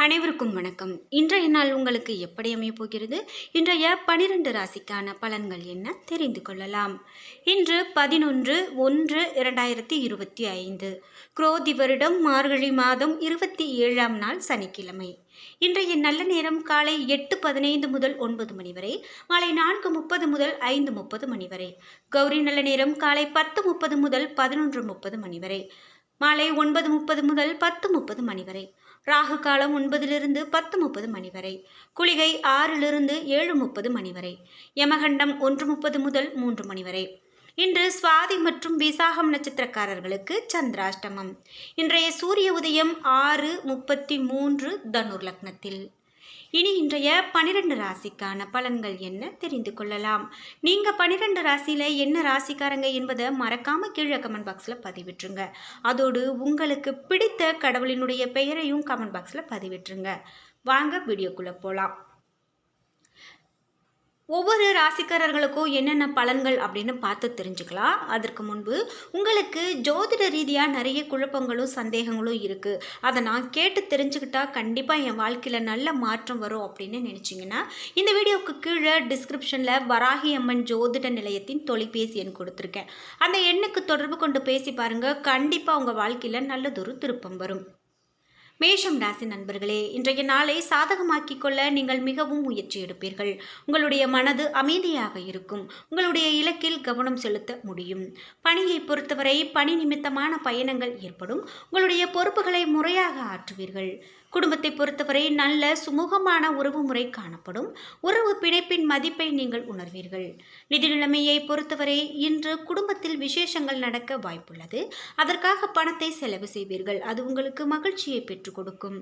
அனைவருக்கும் வணக்கம். இன்றைய நாள் உங்களுக்கு எப்படி அமையப் போகிறது? இன்றைய 12 ராசிக்கான பலன்கள் என்ன தெரிந்து கொள்ளலாம். இன்று 11/1/2025 குரோதி வருடம் மார்கழி மாதம் 27ஆம் நாள் சனிக்கிழமை. இன்றைய நல்ல நேரம் காலை 8:15 முதல் 9 மணி வரை, மாலை 4:30 முதல் 5:30 மணி வரை. கௌரி நல்ல நேரம் காலை 10:30 முதல் 11:30 மணி வரை, மாலை 9:30 முதல் 10:30 மணி வரை. ராகு காலம் 9 10:30 மணி வரை. குளிகை 6 7:30 மணி வரை. யமகண்டம் 1:30 முதல் 3 மணி வரை. இன்று சுவாதி மற்றும் விசாகம் நட்சத்திரக்காரர்களுக்கு சந்திராஷ்டமம். இன்றைய சூரிய உதயம் 6:33 தனுர் லக்னத்தில். இனி இன்றைய 12 ராசிக்கான பலன்கள் என்ன தெரிந்து கொள்ளலாம். நீங்க 12 ராசியில என்ன ராசிக்காரங்க என்பதை மறக்காம கீழே கமெண்ட் பாக்ஸ்ல பதிவிட்டுருங்க. அதோடு உங்களுக்கு பிடித்த கடவுளினுடைய பெயரையும் கமெண்ட் பாக்ஸ்ல பதிவிட்டுருங்க. வாங்க வீடியோக்குள்ள போலாம். ஒவ்வொரு ராசிக்காரர்களுக்கும் என்னென்ன பலன்கள் அப்படின்னு பார்த்து தெரிஞ்சுக்கலாம். அதற்கு முன்பு உங்களுக்கு ஜோதிட ரீதியாக நிறைய குழப்பங்களும் சந்தேகங்களும் இருக்குது. அதை நான் கேட்டு தெரிஞ்சுக்கிட்டா கண்டிப்பாக என் வாழ்க்கையில் நல்ல மாற்றம் வரும் அப்படின்னு நினச்சிங்கன்னா இந்த வீடியோவுக்கு கீழே டிஸ்கிரிப்ஷனில் வராகி அம்மன் ஜோதிட நிலையத்தின் தொலைபேசி எண் கொடுத்துருக்கேன். அந்த எண்ணுக்கு தொடர்பு கொண்டு பேசி பாருங்கள். கண்டிப்பாக உங்கள் வாழ்க்கையில் நல்லதொரு திருப்பம் வரும். மேஷம் ராசி நண்பர்களே, இன்றைய நாளை சாதகமாக்கிக் கொள்ள நீங்கள் மிகவும் முயற்சி எடுப்பீர்கள். உங்களுடைய மனது அமைதியாக இருக்கும். உங்களுடைய இலக்கில் கவனம் செலுத்த முடியும். பணியை பொறுத்தவரை பணி நிமித்தமான பயணங்கள் ஏற்படும். உங்களுடைய பொறுப்புகளை முறையாக ஆற்றுவீர்கள். குடும்பத்தை பொறுத்தவரை நல்ல சுமூகமான உறவு முறை காணப்படும். உறவு பிணைப்பின் மதிப்பை நீங்கள் உணர்வீர்கள். நிதி நிலைமையை பொறுத்தவரை இன்று குடும்பத்தில் விசேஷங்கள் நடக்க வாய்ப்புள்ளது. அதற்காக பணத்தை செலவு செய்வீர்கள். அது உங்களுக்கு மகிழ்ச்சியை பெற்றுக் கொடுக்கும்.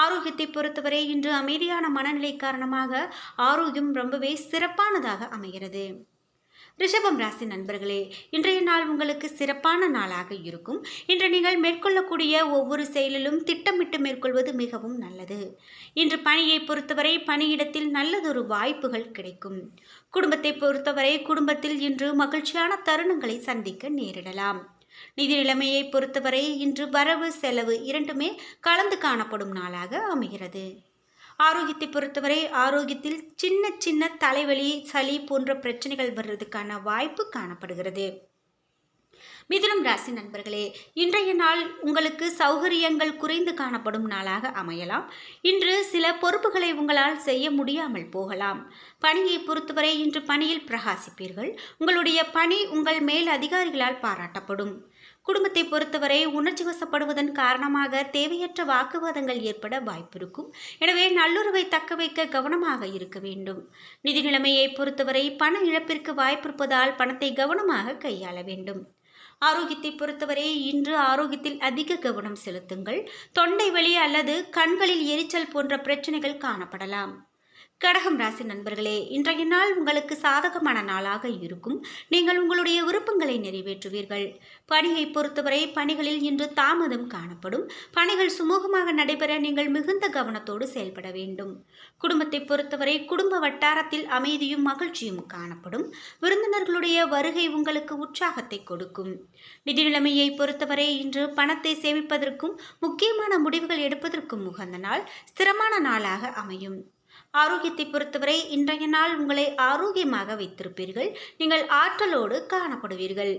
ஆரோக்கியத்தை பொறுத்தவரை இன்று அமைதியான மனநிலை காரணமாக ஆரோக்கியம் ரொம்பவே சிறப்பானதாக அமைகிறது. ரிஷபம் ராசி நண்பர்களே, இன்றைய நாள் உங்களுக்கு சிறப்பான நாளாக இருக்கும். இன்று நீங்கள் மேற்கொள்ளக்கூடிய ஒவ்வொரு செயலிலும் திட்டமிட்டு மேற்கொள்வது மிகவும் நல்லது. இன்று பணியை பொறுத்தவரை பணியிடத்தில் நல்லதொரு வாய்ப்புகள் கிடைக்கும். குடும்பத்தை பொறுத்தவரை குடும்பத்தில் இன்று மகிழ்ச்சியான தருணங்களை சந்திக்க நேரிடலாம். நிதி நிலைமையை பொறுத்தவரை இன்று வரவு செலவு இரண்டுமே கலந்து காணப்படும் நாளாக அமைகிறது. ஆரோக்கியத்தை பொறுத்தவரை ஆரோக்கியத்தில் சின்ன சின்ன தலைவலி, சளி போன்ற பிரச்சனைகள் வர்றதுக்கான வாய்ப்பு காணப்படுகிறது. மிதுனம் ராசி நண்பர்களே, இன்றைய நாள் உங்களுக்கு சௌகரியங்கள் குறைந்து காணப்படும் நாளாக அமையலாம். இன்று சில பொறுப்புகளை உங்களால் செய்ய முடியாமல் போகலாம். பணியை பொறுத்தவரை இன்று பணியில் பிரகாசிப்பீர்கள். உங்களுடைய பணி உங்கள் மேல் அதிகாரிகளால் பாராட்டப்படும். குடும்பத்தை பொறுத்தவரை உணர்ச்சி வசப்படுவதன் காரணமாக தேவையற்ற வாக்குவாதங்கள் ஏற்பட வாய்ப்பிருக்கும். எனவே நல்லுறவை தக்க வைக்க கவனமாக இருக்க வேண்டும். நிதி நிலைமையை பொறுத்தவரை பண இழப்பிற்கு வாய்ப்பிருப்பதால் பணத்தை கவனமாக கையாள வேண்டும். ஆரோக்கியத்தை பொறுத்தவரை இன்று ஆரோக்கியத்தில் அதிக கவனம் செலுத்துங்கள். தொண்டை வலி அல்லது கண்களில் எரிச்சல் போன்ற பிரச்சனைகள் காணப்படலாம். கடகம் ராசி நண்பர்களே, இன்றைய நாள் உங்களுக்கு சாதகமான நாளாக இருக்கும். நீங்கள் உங்களுடைய விருப்பங்களை நிறைவேற்றுவீர்கள். பணியை பொறுத்தவரை பணிகளில் இன்று தாமதம் காணப்படும். பணிகள் சுமூகமாக நடைபெற நீங்கள் மிகுந்த கவனத்தோடு செயல்பட வேண்டும். குடும்பத்தை பொறுத்தவரை குடும்ப வட்டாரத்தில் அமைதியும் மகிழ்ச்சியும் காணப்படும். விருந்தினர்களுடைய வருகை உங்களுக்கு உற்சாகத்தை கொடுக்கும். நிதி நிலைமையை பொறுத்தவரை இன்று பணத்தை சேமிப்பதற்கும் முக்கியமான முடிவுகள் எடுப்பதற்கும் உகந்த நாள், ஸ்திரமான நாளாக அமையும். ஆரோக்கியத்தை பொறுத்தவரை இன்றைய நாள் உங்களை ஆரோக்கியமாக வைத்திருப்பீர்கள். நீங்கள் ஆற்றலோடு காணப்படுவீர்கள்.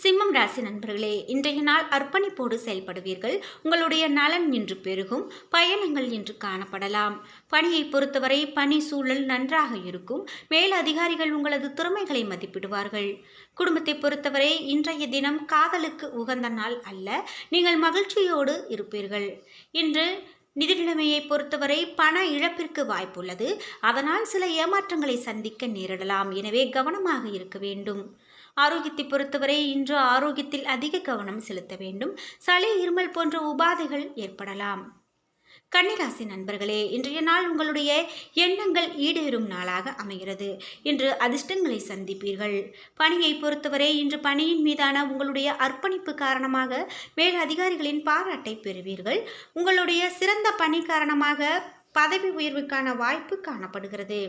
சிம்மம் ராசி நண்பர்களே, இன்றைய நாள் அர்ப்பணிப்போடு செயல்படுவீர்கள். உங்களுடைய நலன் இன்று பெருகும். பயணங்கள் இன்று காணப்படலாம். பணியை பொறுத்தவரை பணி சூழல் நன்றாக இருக்கும். மேல் அதிகாரிகள் உங்களது திறமைகளை மதிப்பிடுவார்கள். குடும்பத்தை பொறுத்தவரை இன்றைய தினம் காதலுக்கு உகந்த நாள் அல்ல. நீங்கள் மகிழ்ச்சியோடு இருப்பீர்கள். இன்று நிதி நிலைமையை பொறுத்தவரை பண இழப்பிற்கு வாய்ப்புள்ளது. அதனால் சில ஏமாற்றங்களை சந்திக்க நேரிடலாம். எனவே கவனமாக இருக்க வேண்டும். ஆரோக்கியத்தை பொறுத்தவரை இன்று ஆரோக்கியத்தில் அதிக கவனம் செலுத்த வேண்டும். சளி, இருமல் போன்ற உபாதைகள் ஏற்படலாம். கன்னிராசி நண்பர்களே, இன்றைய நாள் உங்களுடைய எண்ணங்கள் ஈடேறும் நாளாக அமைகிறது. இன்று அதிர்ஷ்டங்களை சந்திப்பீர்கள். பணியை பொறுத்தவரை இன்று பணியின் மீதான உங்களுடைய அர்ப்பணிப்பு காரணமாக மேல் அதிகாரிகளின் பாராட்டை பெறுவீர்கள். உங்களுடைய சிறந்த பணி காரணமாக பதவி உயர்வுக்கான வாய்ப்பு காணப்படுகிறது.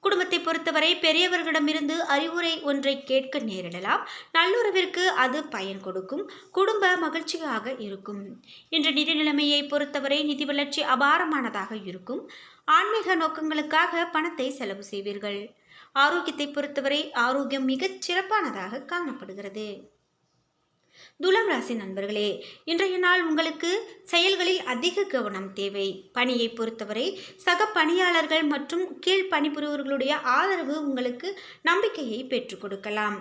குடும்பத்தை பொறுத்தவரை பெரியவர்களிடமிருந்து அறிவுரை ஒன்றை கேட்க நேரிடலாம். நல்லுறவிற்கு அது பயன் கொடுக்கும். குடும்ப மகிழ்ச்சியாக இருக்கும். இன்று நிதி நிலைமையை பொறுத்தவரை நிதி வளர்ச்சி அபாரமானதாக இருக்கும். ஆன்மீக நோக்கங்களுக்காக பணத்தை செலவு செய்வீர்கள். ஆரோக்கியத்தை பொறுத்தவரை ஆரோக்கியம் மிகச் சிறப்பானதாக காணப்படுகிறது. துலாம் ராசி நண்பர்களே, இன்றைய நாள் உங்களுக்கு செயல்களில் அதிக கவனம் தேவை. பணியை பொறுத்தவரை சக பணியாளர்கள் மற்றும் கீழ் பணிபுரிவர்களுடைய ஆதரவு உங்களுக்கு நம்பிக்கையை பெற்றுக் கொடுக்கலாம்.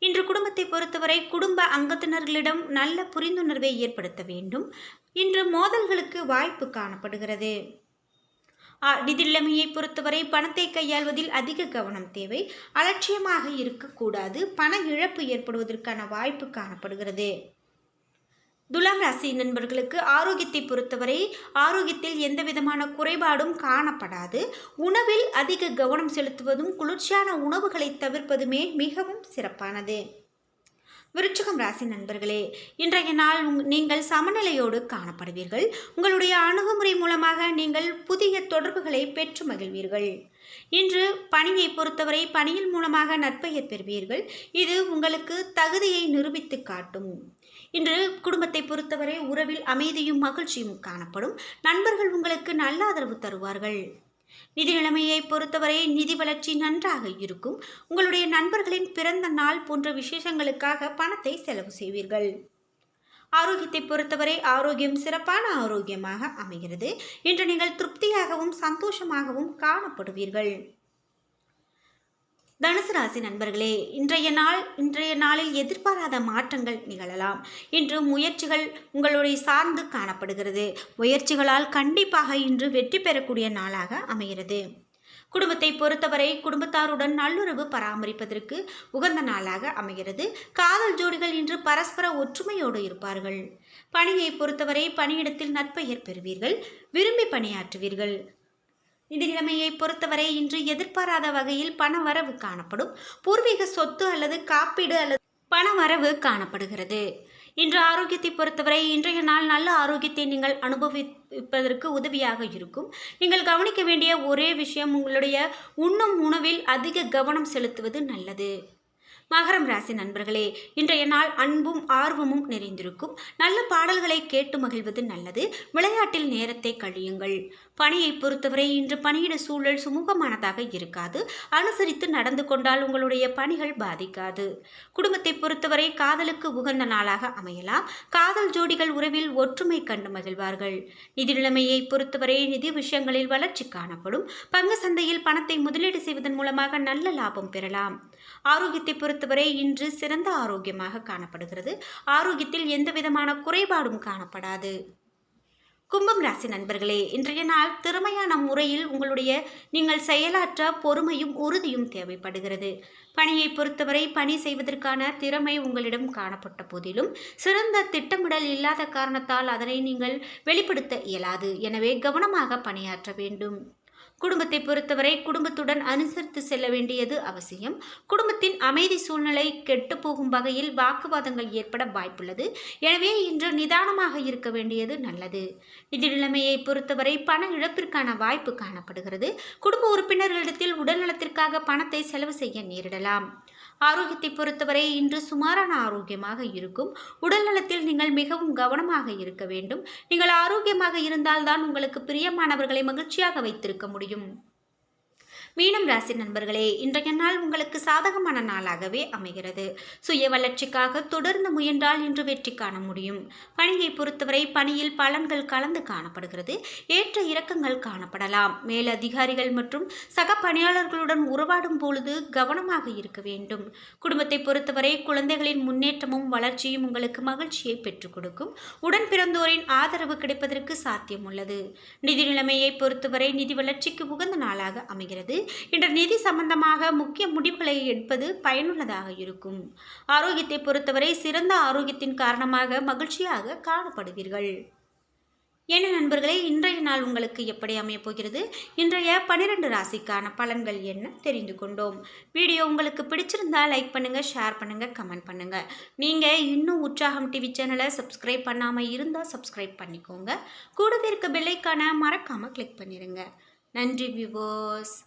இன்று குடும்பத்தை பொறுத்தவரை குடும்ப அங்கத்தினர்களிடம் நல்ல புரிந்துணர்வை ஏற்படுத்த வேண்டும். இன்று மோதல்களுக்கு வாய்ப்பு காணப்படுகிறது. நிதி நிலைமையை பொறுத்தவரை பணத்தை கையாள்வதில் அதிக கவனம் தேவை. அலட்சியமாக இருக்கக்கூடாது. பண இழப்பு ஏற்படுவதற்கான வாய்ப்பு காணப்படுகிறது. துலாம் ராசி நண்பர்களுக்கு ஆரோக்கியத்தை பொறுத்தவரை ஆரோக்கியத்தில் எந்த விதமான குறைபாடும் காணப்படாது. உணவில் அதிக கவனம் செலுத்துவதும் குளிர்ச்சியான உணவுகளை தவிர்ப்பதுமே மிகவும் சிறப்பானது. விருச்சிகம் ராசி நண்பர்களே, இன்றைய நாள் நீங்கள் சமநிலையோடு காணப்படுவீர்கள். உங்களுடைய அணுகுமுறை மூலமாக நீங்கள் புதிய தொடர்புகளை பெற்று மகிழ்வீர்கள். இன்று பணியை பொறுத்தவரை பணியின் மூலமாக நற்பெயர் பெறுவீர்கள். இது உங்களுக்கு தகுதியை நிரூபித்து காட்டும். இன்று குடும்பத்தை பொறுத்தவரை உறவில் அமைதியும் மகிழ்ச்சியும் காணப்படும். நண்பர்கள் உங்களுக்கு நல்ல ஆதரவு தருவார்கள். நிதி நிலைமையை பொறுத்தவரை நிதி வளர்ச்சி நன்றாக இருக்கும். உங்களுடைய நண்பர்களின் பிறந்த நாள் போன்ற விசேஷங்களுக்காக பணத்தை செலவு செய்வீர்கள். ஆரோக்கியத்தை பொறுத்தவரை ஆரோக்கியம் சிறப்பான ஆரோக்கியமாக அமைகிறது. இன்று நீங்கள் திருப்தியாகவும் சந்தோஷமாகவும் காணப்படுவீர்கள். தனுசு ராசி நண்பர்களே, இன்றைய நாளில் எதிர்பாராத மாற்றங்கள் நிகழலாம். இன்று முயற்சிகள் உங்களுடைய சார்ந்து காணப்படுகிறது. முயற்சிகளால் கண்டிப்பாக இன்று வெற்றி பெறக்கூடிய நாளாக அமைகிறது. குடும்பத்தை பொறுத்தவரை குடும்பத்தாருடன் நல்லுறவு பராமரிப்பதற்கு உகந்த நாளாக அமைகிறது. காதல் ஜோடிகள் இன்று பரஸ்பர ஒற்றுமையோடு இருப்பார்கள். பணியை பொறுத்தவரை பணியிடத்தில் நற்பெயர் பெறுவீர்கள். விரும்பி பணியாற்றுவீர்கள். நிதி நிலைமையை பொறுத்தவரை இன்று எதிர்பாராத வகையில் பண வரவு காணப்படும். பூர்வீக சொத்து அல்லது காப்பீடு அல்லது பண வரவு காணப்படுகிறது. இன்று ஆரோக்கியத்தை பொறுத்தவரை இன்றைய நாள் நல்ல ஆரோக்கியத்தை நீங்கள் அனுபவிப்பதற்கு உதவியாக இருக்கும். நீங்கள் கவனிக்க வேண்டிய ஒரே விஷயம் உங்களுடைய உண்ணும் உணவில் அதிக கவனம் செலுத்துவது நல்லது. மகரம் ராசி நண்பர்களே, இன்றைய நாள் அன்பும் ஆர்வமும் நிறைந்திருக்கும். நல்ல பாடல்களை கேட்டு மகிழ்வது நல்லது. விளையாட்டில் நேரத்தை கழியுங்கள். பணியை பொறுத்தவரை இன்று பணியிட சூழல் சுமூகமானதாக இருக்காது. அனுசரித்து நடந்து கொண்டால் உங்களுடைய பணிகள் பாதிக்காது. குடும்பத்தை பொறுத்தவரை காதலுக்கு உகந்த நாளாக அமையலாம். காதல் ஜோடிகள் உறவில் ஒற்றுமை கண்டு மகிழ்வார்கள். நிதி நிலைமையை பொறுத்தவரை நிதி விஷயங்களில் வளர்ச்சி காணப்படும். பங்கு சந்தையில் பணத்தை முதலீடு செய்வதன் மூலமாக நல்ல லாபம் பெறலாம். ஆரோக்கியத்தை பொறுத்தவரை இன்று சிறந்த ஆரோக்கியமாக காணப்படுகிறது. ஆரோக்கியத்தில் எந்த விதமான குறைபாடும் காணப்படாது. கும்பம் ராசி நண்பர்களே, இன்றைய நாள் திறமையான முறையில் நீங்கள் செயலாற்ற பொறுமையும் உறுதியும் தேவைப்படுகிறது. பணியை பொறுத்தவரை பணி செய்வதற்கான திறமை உங்களிடம் காணப்பட்ட போதிலும் சிறந்த திட்டமிடல் இல்லாத காரணத்தால் அதனை நீங்கள் வெளிப்படுத்த இயலாது. எனவே கவனமாக பணியாற்ற வேண்டும். குடும்பத்தை பொறுத்தவரை குடும்பத்துடன் அனுசரித்து செல்ல வேண்டியது அவசியம். குடும்பத்தின் அமைதி சூழ்நிலை கெட்டுப்போகும் வகையில் வாக்குவாதங்கள் ஏற்பட வாய்ப்புள்ளது. எனவே இன்று நிதானமாக இருக்க வேண்டியது நல்லது. நிதி நிலைமையை பொறுத்தவரை பண இழப்பிற்கான வாய்ப்பு காணப்படுகிறது. குடும்ப உறுப்பினர்களிடத்தில் உடல்நலத்திற்காக பணத்தை செலவு செய்ய நேரிடலாம். ஆரோக்கியத்தை பொறுத்தவரை இன்று சுமாரான ஆரோக்கியமாக இருக்கும். உடல் நலத்தில் நீங்கள் மிகவும் கவனமாக இருக்க வேண்டும். நீங்கள் ஆரோக்கியமாக இருந்தால்தான் உங்களுக்கு பிரியமானவர்களை மகிழ்ச்சியாக வைத்திருக்க முடியும். மீனம் ராசி நண்பர்களே, இன்றைய நாள் உங்களுக்கு சாதகமான நாளாகவே அமைகிறது. சுய வளர்ச்சிக்காக தொடர்ந்து முயன்றால் இன்று வெற்றி காண முடியும். பணியை பொறுத்தவரை பணியில் பலன்கள் கலந்து காணப்படுகிறது. ஏற்ற இறக்கங்கள் காணப்படலாம். மேலதிகாரிகள் மற்றும் சக பணியாளர்களுடன் உறவாடும் பொழுது கவனமாக இருக்க வேண்டும். குடும்பத்தை பொறுத்தவரை குழந்தைகளின் முன்னேற்றமும் வளர்ச்சியும் உங்களுக்கு மகிழ்ச்சியை பெற்றுக் கொடுக்கும். உடன் பிறந்தோரின் ஆதரவு கிடைப்பதற்கு சாத்தியம் உள்ளது. நிதி நிலைமையை பொறுத்தவரை நிதி வளர்ச்சிக்கு உகந்த நாளாக அமைகிறது. இன்று நிதி சம்பந்தமாக முக்கிய முடிவுகளை எடுப்பது பயனுள்ளதாக இருக்கும். ஆரோக்கியத்தை பொறுத்தவரை சிறந்த ஆரோக்கியத்தின் காரணமாக மகிழ்ச்சியாக காணப்படுவீர்கள். என்ன நண்பர்களே, இன்றைய நாள் உங்களுக்கு எப்படி அமையப் போகிறது? இன்றைய 12 ராசிக்கான பலன்கள் என்ன தெரிந்து கொண்டோம். வீடியோ உங்களுக்கு பிடிச்சிருந்தா லைக் பண்ணுங்க, ஷேர் பண்ணுங்க, கமெண்ட் பண்ணுங்க. நீங்க இன்னும் உற்சாகம் டிவி சேனலை சப்ஸ்கிரைப் பண்ணாம இருந்தா சப்ஸ்கிரைப் பண்ணிக்கோங்க. கூடவே இருக்க பெல் ஐகானை மறக்காம கிளிக் பண்ணிருங்க. நன்றி வியூவர்ஸ்.